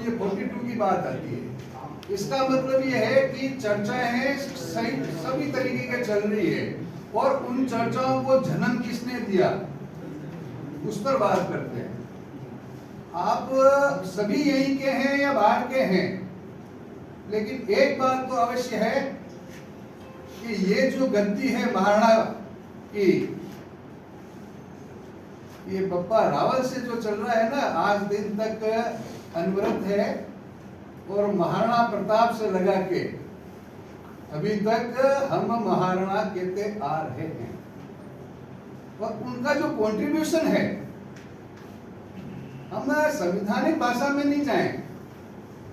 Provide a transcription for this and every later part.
ये 42 की बात आती है। इसका मतलब ये है कि चर्चाएं सभी तरीके के चल रही है और उन चर्चाओं को जन्म किसने दिया उस पर बात करते हैं। आप सभी यहीं के हैं या बाहर के हैं, लेकिन एक बात तो अवश्य है कि ये जो गद्दी है महाराणा की, ये बप्पा रावल से जो चल रहा है ना, आज दिन तक अनवरत है और महाराणा प्रताप से लगा के अभी तक हम महाराणा कहते आ रहे हैं। और उनका जो कंट्रीब्यूशन है, हम संवैधानिक भाषा में नहीं जाएं,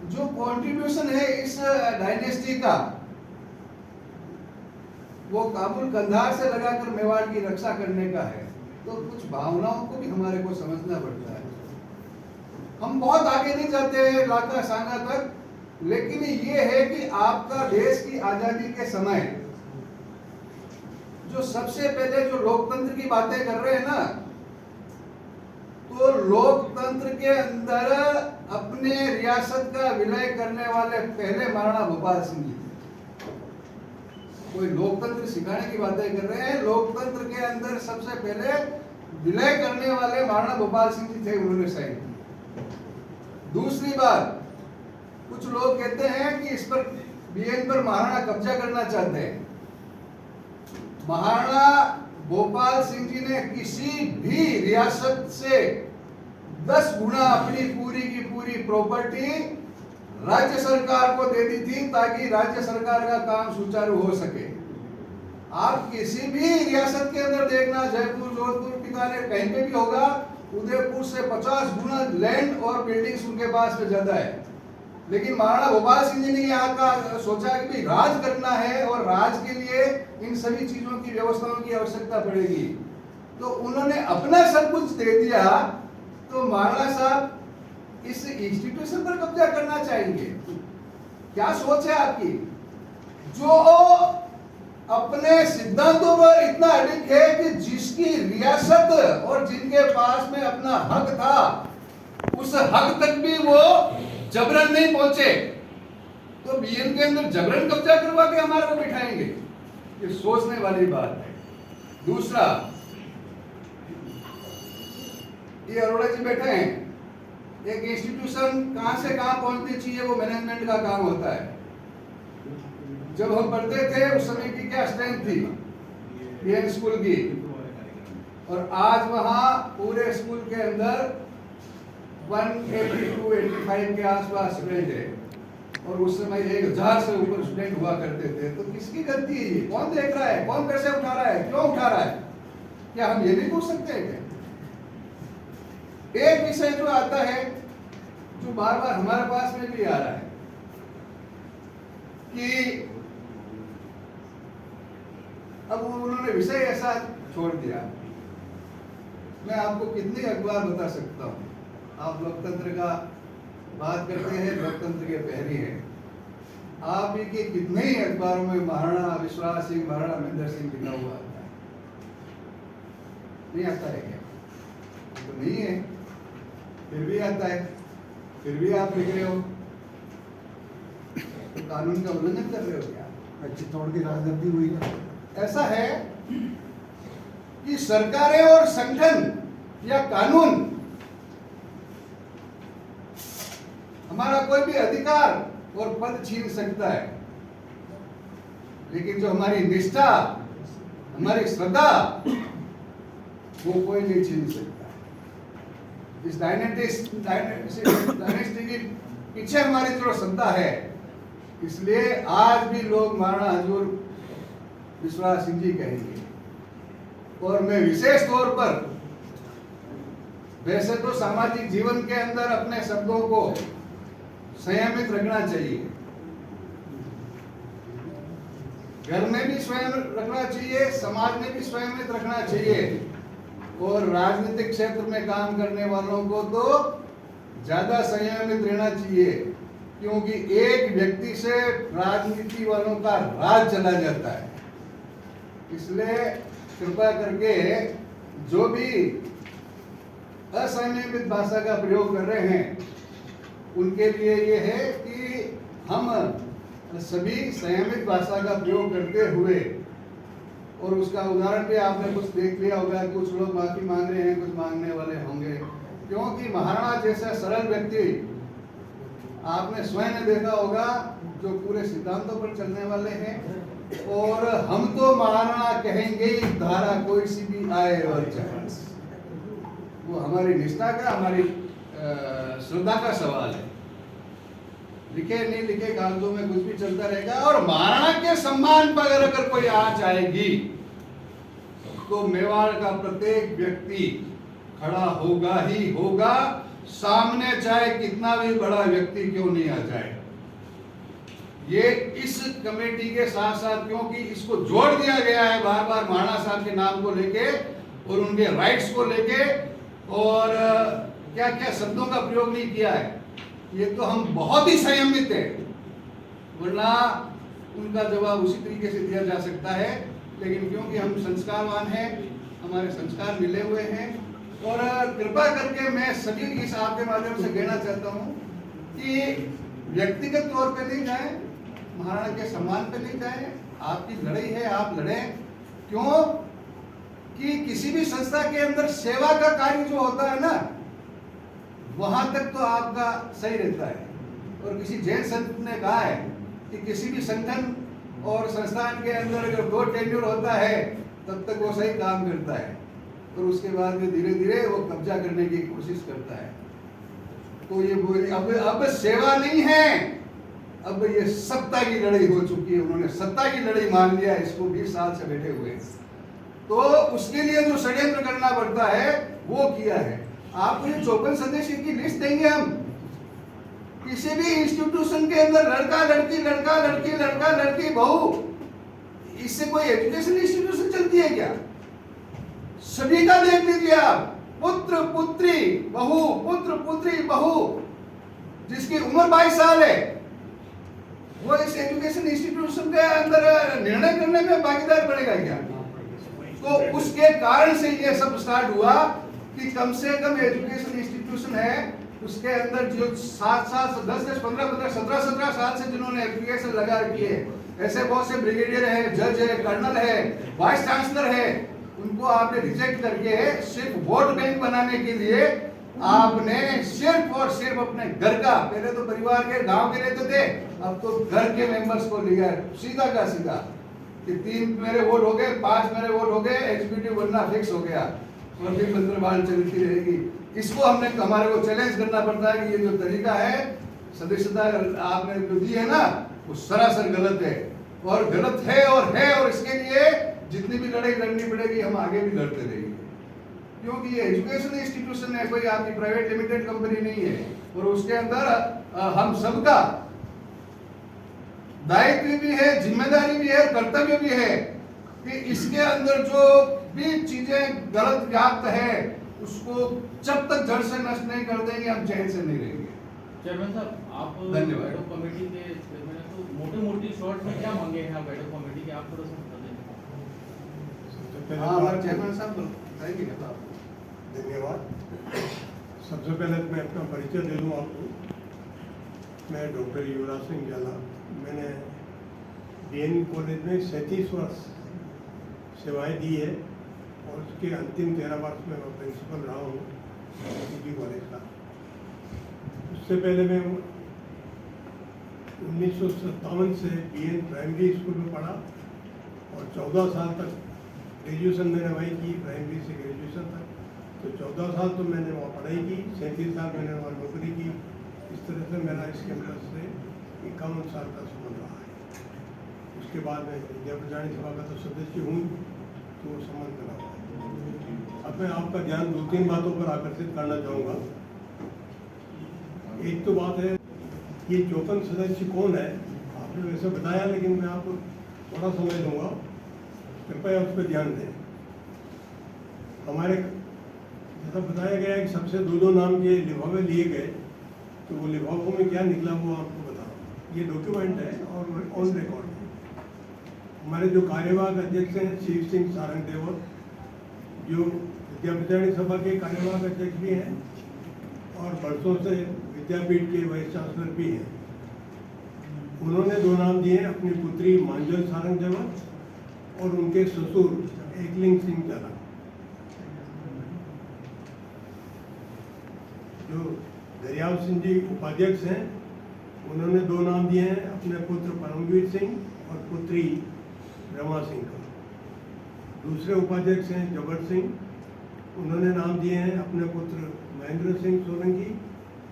जो कंट्रीब्यूशन है इस डायनेस्टी का, वो काबुल कंधार से लगाकर मेवाड़ की रक्षा करने का है। तो कुछ भावनाओं को भी हमारे को समझना पड़ता है। हम बहुत आगे नहीं जाते हैं लाका सांगा तक, लेकिन ये है कि आपका देश की आजादी के समय जो सबसे पहले जो लोकतंत्र की बातें कर रहे हैं ना, तो लोकतंत्र के अंदर अपने रियासत का विलय करने वाले पहले महाराणा भोपाल सिंह जी थे। कोई लोकतंत्र सिखाने की बातें कर रहे हैं, लोकतंत्र के अंदर सबसे पहले विलय करने वाले महाराणा भोपाल सिंह जी थे, उन्होंने साइन की। दूसरी बात, कुछ लोग कहते हैं कि इस पर बीएन पर महाराणा कब्जा करना चाहते हैं। महाराणा भोपाल सिंह जी ने किसी भी रियासत से 10 गुना अपनी पूरी की पूरी प्रॉपर्टी राज्य सरकार को दे दी थी, ताकि राज्य सरकार का काम सुचारू हो सके। आप किसी भी रियासत के अंदर देखना, जयपुर, जोधपुर, बीकानेर, कहीं पे भी होगा, उदयपुर से 50 गुना लैंड और बिल्डिंग्स उनके पास में ज्यादा है। लेकिन महाराणा भोपाल सिंह जी ने यहाँ का सोचा कि भाई राज करना है और राज के लिए इन सभी चीजों की व्यवस्थाओं की आवश्यकता पड़ेगी, तो उन्होंने अपना सब कुछ दे दिया। तो महाराणा साहब इस इंस्टीट्यूशन पर कब्जा करना चाहेंगे? क्या सोच है आपकी? जो अपने सिद्धांतों पर इतना अडिग है कि जिसकी रियासत और जिनके पास में अपना हक था, उस हक तक भी वो जबरन नहीं पहुंचे, तो बीएन के अंदर जबरन कब्जा करवा के हमारे को बिठाएंगे? ये सोचने वाली बात है। दूसरा, ये अरोड़ा जी बैठे हैं, एक इंस्टीट्यूशन कहां से कहां पहुंचनी चाहिए वो मैनेजमेंट का काम होता है। जब हम पढ़ते थे उस समय की क्या स्ट्रेंथ थी बीएन स्कूल की, और आज वहां पूरे स्कूल के अंदर 182-85 के आसपास स्टूडेंट है, और उस समय 1000 से ऊपर स्टूडेंट हुआ करते थे। तो किसकी गलती है ये? कौन देख रहा है? कौन पैसे उठा रहा है? क्यों उठा रहा है? क्या हम ये नहीं पूछ सकते हैं क्या? एक विषय जो आता है, जो बार बार हमारे पास में भी आ रहा है, कि अब उन्होंने विषय ऐसा छोड़ दिया। मैं आपको कितने अखबार बता सकता हूं। आप लोकतंत्र का बात करते हैं, लोकतंत्र के पहरी हैं। आप ही के कितने ही अखबारों में महाराणा विश्वास सिंह, महाराणा महेंद्र सिंह लिखा हुआ आता है? नहीं आता है क्या? तो नहीं है, फिर भी आता है, फिर भी आप लिख रहे हो। तो कानून का उल्लंघन कर रहे हो क्या? चित्तौड़ की राजनीति हुई है। ऐसा है कि सरकारें और संगठन या कानून हमारा कोई भी अधिकार और पद छीन सकता है, लेकिन जो हमारी निष्ठा, हमारी श्रद्धा, वो कोई नहीं छीन सकता। इस डायनेस्टी के पीछे हमारी जो श्रद्धा है, इसलिए आज भी लोग महाराणा हजूर विश्वास सिंह जी कहेंगे। और मैं विशेष तौर पर, वैसे तो सामाजिक जीवन के अंदर अपने शब्दों को संयमित रखना चाहिए, घर में भी स्वयं रखना चाहिए, समाज में भी संयमित रखना चाहिए, और राजनीतिक क्षेत्र में काम करने वालों को तो ज्यादा संयमित रहना चाहिए, क्योंकि एक व्यक्ति से राजनीति वालों का राज चला जाता है। इसलिए कृपया करके जो भी असंयमित भाषा का प्रयोग कर रहे हैं, उनके लिए ये है कि हम सभी संयमित भाषा का प्रयोग करते हुए, और उसका उदाहरण भी आपने कुछ देख लिया होगा, कुछ लोग माफी मांग रहे हैं, कुछ मांगने वाले होंगे, क्योंकि महाराणा जैसा सरल व्यक्ति आपने स्वयं ने देखा होगा जो पूरे सिद्धांतों पर चलने वाले हैं, और हम तो महाराणा कहेंगे ही, धारा कोई सी भी आए और जाए। वो हमारी निष्ठा का, हमारी श्रद्धा का सवाल है। लिखे नहीं लिखे कागजों में कुछ भी चलता रहेगा, और महाराणा के सम्मान पर अगर कोई आंच आएगी तो मेवाड़ का प्रत्येक व्यक्ति खड़ा होगा ही होगा, सामने चाहे कितना भी बड़ा व्यक्ति क्यों नहीं आ जाए। ये इस कमेटी के साथ साथ, क्योंकि इसको जोड़ दिया गया है बार बार महाराणा साहब के नाम को लेके और उनके राइट्स को लेके, और क्या क्या शब्दों का प्रयोग नहीं किया है, ये तो हम बहुत ही संयमित हैं, वरना उनका जवाब उसी तरीके से दिया जा सकता है। लेकिन क्योंकि हम संस्कारवान हैं, हमारे संस्कार मिले हुए हैं, और कृपा करके मैं सभी इस आपके माध्यम से कहना चाहता हूं कि व्यक्तिगत तौर पे नहीं जाएं, महाराणा के सम्मान पे नहीं जाएं। आपकी लड़ाई है, आप लड़ें। क्यों कि किसी भी संस्था के अंदर सेवा का कार्य जो होता है ना, वहां तक तो आपका सही रहता है। और किसी जैन संत ने कहा है कि किसी भी संगठन और संस्थान के अंदर अगर 2 टेन्योर होता है तब तक वो सही काम करता है, और उसके बाद में धीरे धीरे वो कब्जा करने की कोशिश करता है। तो ये अब सेवा नहीं है, अब ये सत्ता की लड़ाई हो चुकी है। उन्होंने सत्ता की लड़ाई मान लिया, इसको 20 साल से बैठे हुए, तो उसके लिए जो षड्यंत्र करना पड़ता है वो किया है। आपको ये 54 सदस्य की लिस्ट देंगे हम, किसी भी इंस्टीट्यूशन के अंदर लड़का लड़की लड़का लड़की लड़का लड़की बहू, इससे कोई एजुकेशन इंस्टीट्यूशन चलती है क्या? सभी का देख लीजिए आप, पुत्र पुत्री बहू, पुत्र पुत्री बहू, जिसकी उम्र 22 साल है, वो इस एजुकेशन इंस्टीट्यूशन के अंदर निर्णय करने में भागीदार बनेगा क्या? तो उसके कारण से ये सब स्टार्ट हुआ कि कम से कम एजुकेशन इंस्टीट्यूशन है, उसके अंदर जो 7 साल 10 15 15 17 17 साल से जिन्होंने एप्लीकेशन लगा रखी है, ऐसे बहुत से ब्रिगेडियर है, जज है, कर्नल है, वाइस चांसलर है, उनको आपने रिजेक्ट करके सिर्फ वोट बैंक बनाने के लिए आपने सिर्फ और सिर्फ अपने घर का, पहले तो परिवार के गांव के लेते थे, अब तो घर के मेंबर्स को लिया सीधा का सीधा कि 3 मेरे वोट हो गए, 5 मेरे वोट हो गए, एग्जीक्यूटिव बनना फिक्स हो गया, और भी मंत्रबाण चलती रहेगी। इसको हमने, हमारे को चैलेंज करना पड़ता है कि ये जो तरीका है सदस्यता आपने जो दी है ना, वो सरासर गलत है, और गलत है, और इसके लिए जितनी भी लड़ाई लड़नी पड़ेगी हम आगे भी लड़ते रहेंगे, क्योंकि ये एजुकेशन इंस्टीट्यूशन है, कोई आपकी प्राइवेट लिमिटेड कंपनी नहीं है, और उसके अंदर हम सबका दायित्व भी है, जिम्मेदारी भी है, कर्तव्य भी है कि इसके अंदर जो भी चीजें गलत व्याप्त है उसको जब तक जड़ से नष्ट नहीं कर देंगे हम चैन से नहीं रहेंगे। चेयरमैन साहब, आप धन्यवाद। बैठक कमेटी के चेयरमैन हैं, तो मोटे-मोटी शॉर्ट में क्या मांगे हैं आप बैठक कमेटी के, आप थोड़ा सा बता दें। हाँ, हमारे चेयरमैन साहब बताएंगे क्या? धन्यवाद। सबसे पहले मैं अपना परिचय दे दूँ आपको। मैं डॉक्टर युवराज सिंह जाला, मैंने DN कॉलेज में 37 वर्ष सेवाएं दी है, और उसके अंतिम 13 वर्ष में मैं प्रिंसिपल रहा हूँ PG कॉलेज का। उससे पहले मैं 1957 से BN प्राइमरी स्कूल में पढ़ा, और 14 साल तक ग्रेजुएशन मैंने वहीं की, प्राइमरी से ग्रेजुएशन तक। तो 14 साल तो मैंने वहाँ पढ़ाई की, 37 साल मैंने वहाँ नौकरी की। इस तरह से मेरा इस कैंपस से 51 साल का संबंध रहा है। उसके बाद मैं विद्या प्रचारणी सभा का तो सदस्य हूँ, तो संबंध रहा है। अब मैं आपका ध्यान 2-3 बातों पर आकर्षित करना चाहूँगा। एक तो बात है, ये 54 सदस्य कौन है, आपने वैसे बताया, लेकिन मैं आपको थोड़ा समय दूंगा, कृपया उस पर ध्यान दें। हमारे जैसा बताया गया है कि सबसे 2-2 नाम के लिफाफे लिए गए, तो वो लिफाफों में क्या निकला वो आपको बताओ। ये डॉक्यूमेंट है और ऑन रिकॉर्ड है। हमारे जो कार्यवाहक अध्यक्ष हैं शिव सिंह सारंग देवर, जो विद्या प्रचारणी सभा के कार्यवाहक अध्यक्ष भी हैं, और बरसों से विद्यापीठ के वाइस चांसलर भी हैं। उन्होंने 2 नाम दिए, अपनी पुत्री मांजल सारंग जवर और उनके ससुर एकलिंग सिंह जाला। जो दरियाव सिंह जी उपाध्यक्ष हैं, उन्होंने 2 नाम दिए हैं, अपने पुत्र परमवीर सिंह और पुत्री रमा सिंह का। दूसरे उपाध्यक्ष हैं जबर सिंह, उन्होंने नाम दिए हैं अपने पुत्र महेंद्र सिंह सोलंकी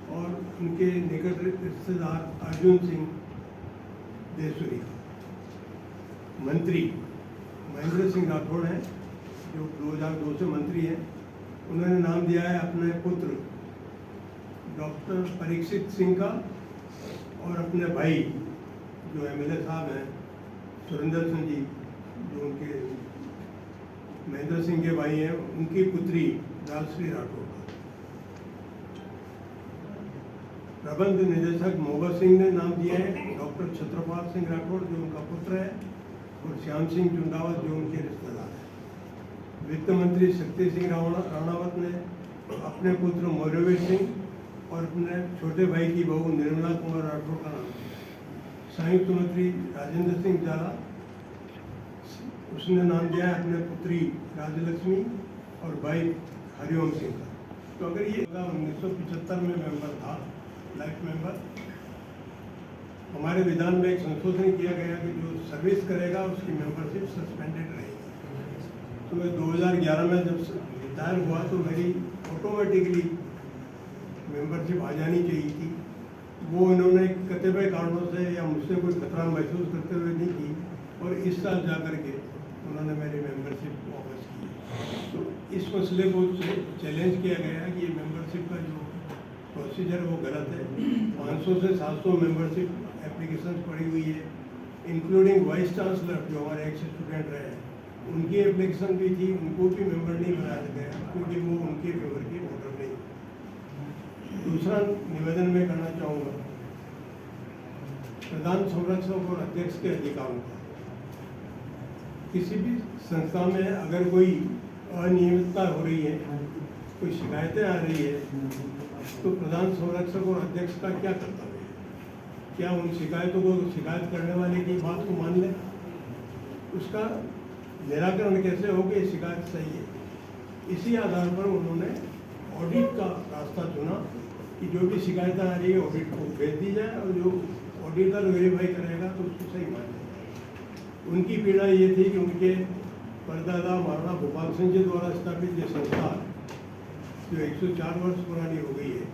और उनके निकट रिश्तेदार अर्जुन सिंह देसुरी का। मंत्री महेंद्र सिंह राठौड़ हैं, जो 2002 से मंत्री हैं, उन्होंने नाम दिया है अपने पुत्र डॉक्टर परीक्षित सिंह का और अपने भाई जो एमएलए साहब हैं सुरेंद्र सिंह जी, जो उनके महेंद्र सिंह के भाई हैं, उनकी पुत्री राजश्री राठौड़ का। प्रबंध निदेशक मोहब्बत सिंह ने नाम दिया है डॉक्टर छत्रपाल सिंह राठौड़, जो उनका पुत्र है, और श्याम सिंह चुंडावत, जो उनके रिश्तेदार हैं। वित्त मंत्री शक्ति सिंह राणावत ने अपने पुत्र मौर्यवीर सिंह और अपने छोटे भाई की बहू निर्मला कुमार राठौड़ का नाम दिया। संयुक्त मंत्री राजेंद्र सिंह जाला, उसने नाम दिया है अपने पुत्री राजलक्ष्मी और भाई हरिओम सिंह का। तो अगर ये 1975 में मेंबर था, लाइफ मेंबर, हमारे विधान में एक संशोधन किया गया कि जो सर्विस करेगा उसकी मेंबरशिप सस्पेंडेड रहेगी। तो मैं 2011 में जब रिटायर हुआ तो मेरी ऑटोमेटिकली मेंबरशिप आ जानी चाहिए थी। वो इन्होंने कतिपय कारणों से या मुझसे कोई खतरा महसूस करते हुए नहीं की और इस साल जा कर के उन्होंने मेरी मेंबरशिप वापस की। तो इस मसले को चैलेंज किया गया कि ये मेंबरशिप का जो प्रोसीजर वो गलत है। 500 से 700 मेंबरशिप एप्लीकेशन पड़ी हुई है, इंक्लूडिंग वाइस चांसलर जो हमारे एक्स स्टूडेंट रहे, उनकी एप्लीकेशन भी थी, उनको भी मेंबर नहीं बनाया गया क्योंकि वो उनके फेवर के वोटर नहीं। दूसरा निवेदन मैं करना चाहूँगा प्रधान संरक्षक और अध्यक्ष के अधिकारों का। किसी भी संस्था में अगर कोई अनियमितता हो रही है, कोई शिकायतें आ रही है, तो प्रधान संरक्षक और अध्यक्ष का क्या कर्तव्य है? क्या उन शिकायतों को शिकायत करने वाले की बात को मान लें? उसका निराकरण कैसे हो कि शिकायत सही है? इसी आधार पर उन्होंने ऑडिट का रास्ता चुना कि जो भी शिकायतें आ रही है ऑडिट को भेज दी जाए और जो ऑडिटर वेरीफाई करेगा तो उसको सही मान जाए। उनकी पीड़ा ये थी कि उनके परदादा महाराणा भोपाल सिंह जी द्वारा स्थापित ये संस्था जो 104 वर्ष पुरानी हो गई है,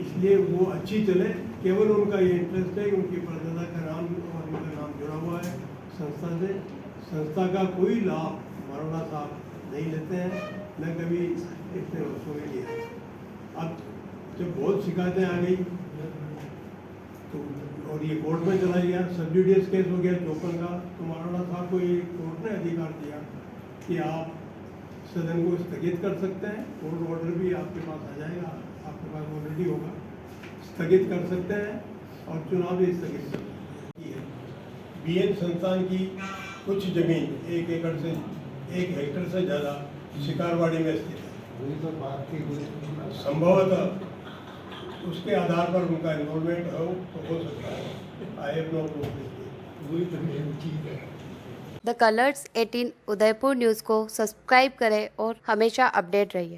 इसलिए वो अच्छी चले। केवल उनका ये इंटरेस्ट है कि उनके परदादा का नाम और उनका नाम जुड़ा हुआ है संस्था से। संस्था का कोई लाभ महाराणा साहब नहीं लेते हैं, न कभी इतने वर्षों में लिया। अब जब बहुत शिकायतें आ गई तो और ये कोर्ट में चला गया, सब जुडिशियल केस हो गया 54 का, तो महाराणा साहब को ये कोर्ट ने अधिकार दिया कि आप सदन को स्थगित कर सकते हैं। कोर्ट ऑर्डर भी आपके पास आ जाएगा, आपके पास ऑलरेडी होगा, स्थगित कर सकते हैं और चुनाव भी स्थगित कर सकते हैं। बीएन संस्थान की कुछ जमीन 1 एकड़ से 1 हेक्टेयर से ज़्यादा शिकारवाड़ी में स्थित है। संभवतः उसके आधार पर उनका इन्वॉल्वमेंट हो सकता है। I have no proof. The colours 18 Udaipur news को सब्सक्राइब करें और हमेशा अपडेट रहिए।